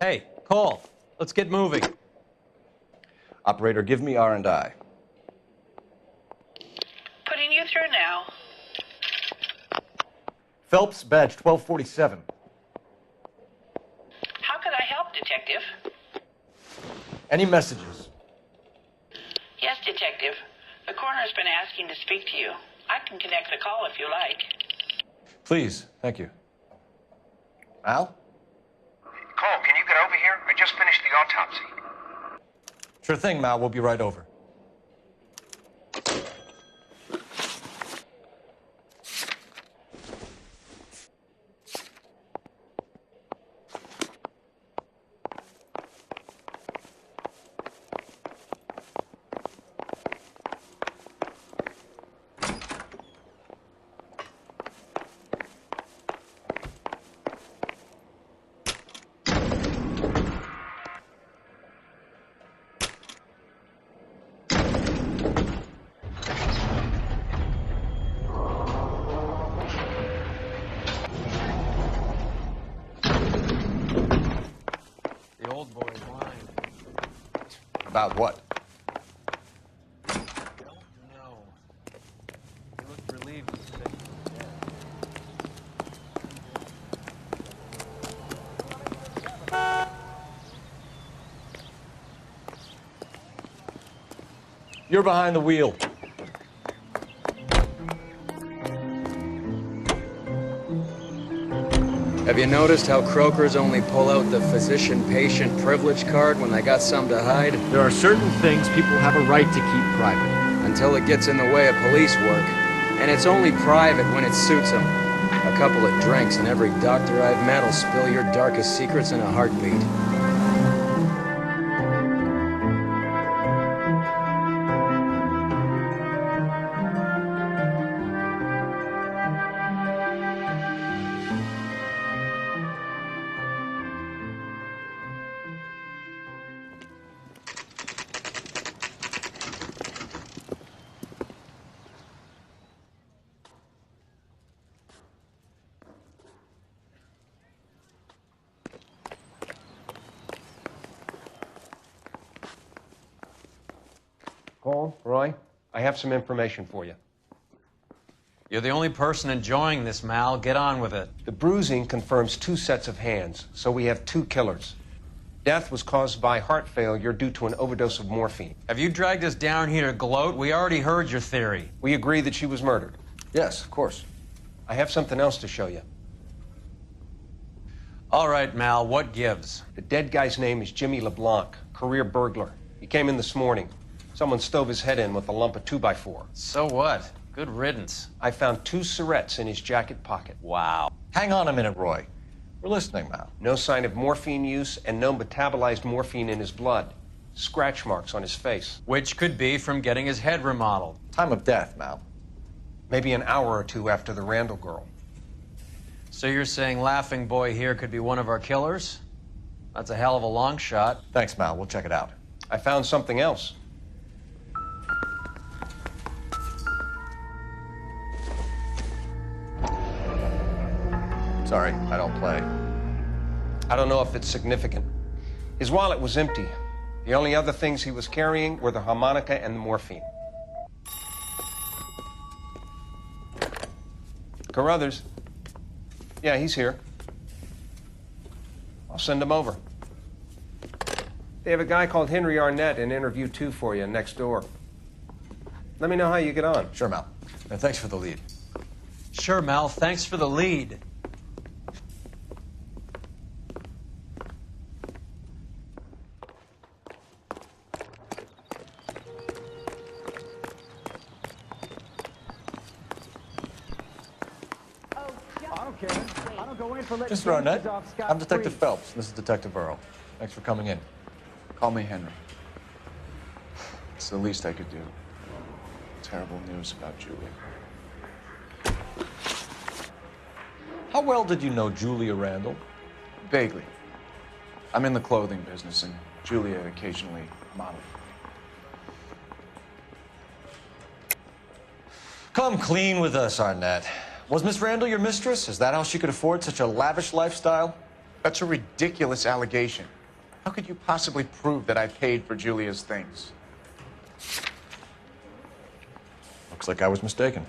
Hey, Cole, let's get moving. Operator, give me R&I. Putting you through now. Phelps, badge 1247. How could I help, Detective? Any messages? Yes, Detective. The coroner's been asking to speak to you. I can connect the call if you like. Please, thank you. Al? Cole, can you get over here? I just finished the autopsy. Sure thing, Mal. We'll be right over. The old boy's lying. About what? Don't know. He looked relieved to say he was dead. You're behind the wheel. Have you noticed how croakers only pull out the physician-patient privilege card when they got something to hide? There are certain things people have a right to keep private. Until it gets in the way of police work. And it's only private when it suits them. A couple of drinks and every doctor I've met will spill your darkest secrets in a heartbeat. Cole, Roy, I have some information for you. You're the only person enjoying this, Mal. Get on with it. The bruising confirms 2 sets of hands, so we have 2 killers. Death was caused by heart failure due to an overdose of morphine. Have you dragged us down here to gloat? We already heard your theory. We agree that she was murdered. Yes, of course. I have something else to show you. All right, Mal, what gives? The dead guy's name is Jimmy LeBlanc, career burglar. He came in this morning. Someone stove his head in with a lump of 2x4. So what? Good riddance. I found 2 syrettes in his jacket pocket. Wow. Hang on a minute, Roy. We're listening, Mal. No sign of morphine use and no metabolized morphine in his blood. Scratch marks on his face. Which could be from getting his head remodeled. Time of death, Mal. Maybe an hour or 2 after the Randall girl. So you're saying Laughing Boy here could be one of our killers? That's a hell of a long shot. Thanks, Mal. We'll check it out. I found something else. Sorry, I don't play. I don't know if it's significant. His wallet was empty. The only other things he was carrying were the harmonica and the morphine. Carruthers. Yeah, he's here. I'll send him over. They have a guy called Henry Arnett in interview 2 for you next door. Let me know how you get on. Sure, Mal. And thanks for the lead. Sure, Mal, thanks for the lead. Mr. Arnett, I'm Detective Phelps. This is Detective Earl. Thanks for coming in. Call me Henry. It's the least I could do. Terrible news about Julie. How well did you know Julia Randall? Vaguely. I'm in the clothing business, and Julia occasionally modeled. Come clean with us, Arnett. Was Miss Randall your mistress? Is that how she could afford such a lavish lifestyle? That's a ridiculous allegation. How could you possibly prove that I paid for Julia's things? Looks like I was mistaken.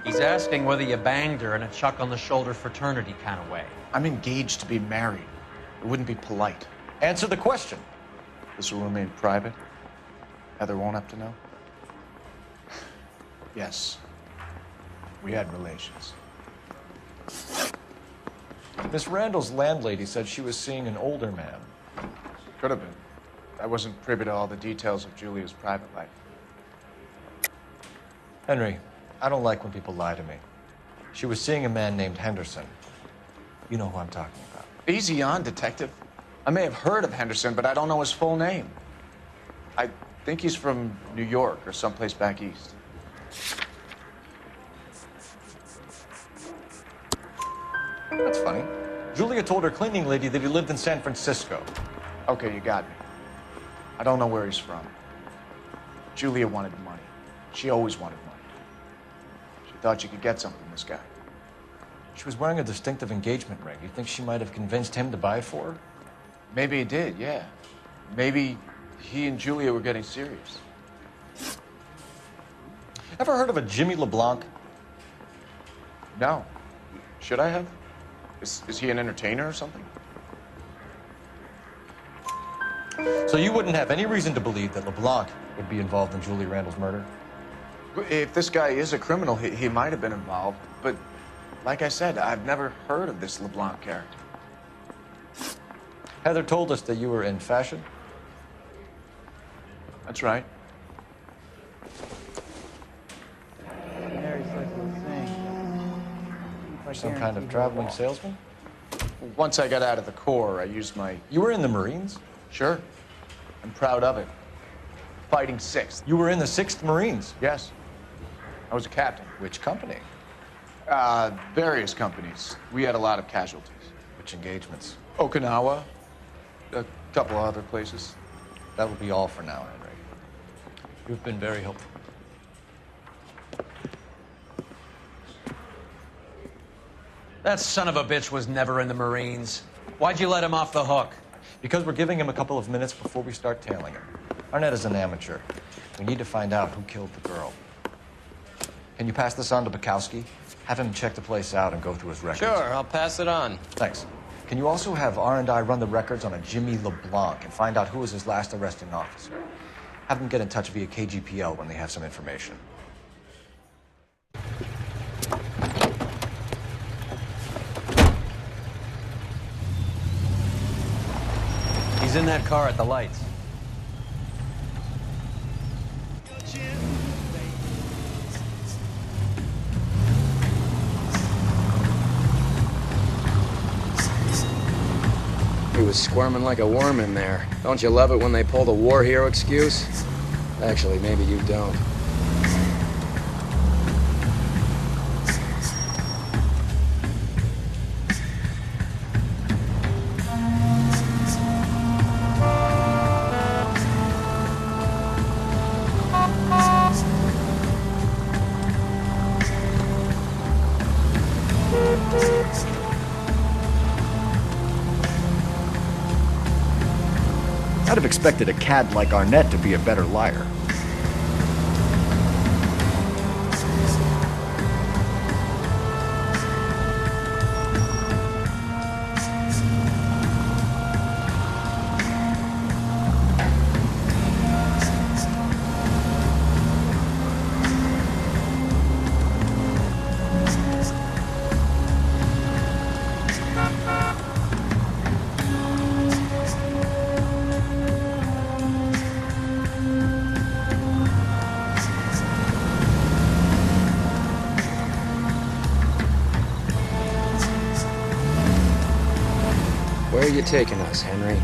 He's asking whether you banged her in a chuck-on-the-shoulder fraternity kind of way. I'm engaged to be married. It wouldn't be polite. Answer the question. This will remain private? Heather won't have to know? Yes. We had relations. Miss Randall's landlady said she was seeing an older man. Could have been. I wasn't privy to all the details of Julia's private life. Henry, I don't like when people lie to me. She was seeing a man named Henderson. You know who I'm talking about. Easy on, Detective. I may have heard of Henderson, but I don't know his full name. I think he's from New York or someplace back east. That's funny. Julia told her cleaning lady that he lived in San Francisco. Okay, you got me. I don't know where he's from. Julia wanted money. She always wanted money. She thought she could get something from this guy. She was wearing a distinctive engagement ring. You think she might have convinced him to buy it for her? Maybe he did, yeah. Maybe he and Julia were getting serious. Ever heard of a Jimmy LeBlanc? No. Should I have? Is he an entertainer or something? So you wouldn't have any reason to believe that LeBlanc would be involved in Julie Randall's murder? If this guy is a criminal, he might have been involved. But like I said, I've never heard of this LeBlanc character. Heather told us that you were in fashion. That's right. Some kind of traveling salesman? Once I got out of the Corps, I used my... You were in the Marines? Sure. I'm proud of it. Fighting 6th. You were in the 6th Marines? Yes. I was a captain. Which company? Various companies. We had a lot of casualties. Which engagements? Okinawa. A couple of other places. That will be all for now, Henry. You've been very helpful. That son of a bitch was never in the Marines. Why'd you let him off the hook? Because we're giving him a couple of minutes before we start tailing him. Arnett is an amateur. We need to find out who killed the girl. Can you pass this on to Bukowski? Have him check the place out and go through his records. Sure, I'll pass it on. Thanks. Can you also have R&I run the records on a Jimmy LeBlanc and find out who was his last arresting officer? Have them get in touch via KGPL when they have some information. He's in that car at the lights. He was squirming like a worm in there. Don't you love it when they pull the war hero excuse? Actually, maybe you don't. I'd have expected a cad like Arnett to be a better liar. Where are you taking us, Henry?